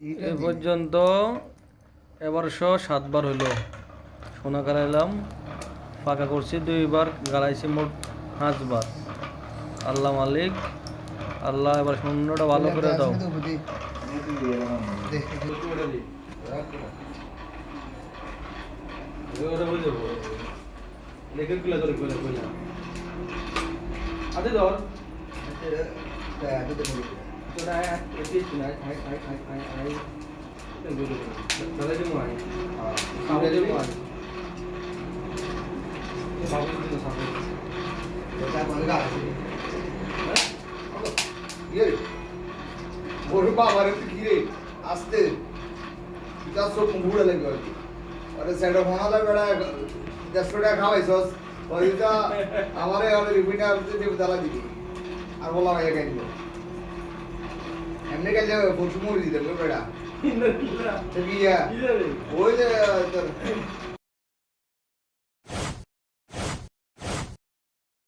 এ পর্যন্ত এবারশো 7বার হইল সোনা গাড়াইলাম, ফাঁকা করছি 2বার, গাড়াইছি মোট 5বার। আল্লাহ মালিক, আল্লাহ এবার শূন্যটা ভালো করে দাও। বাবার কিরে আসতে চোখ মুড়ে লাগবে আরে সেটা ফোনালে বেড়া 150 টাকা খাওয়াইছস ওইটা আমারে আর রিপিটার দিয়ে দালা দিবি আর বলা ভাই গাইল এমনি গেলে পশু মুড়ি দিতে বেড়া ওই যে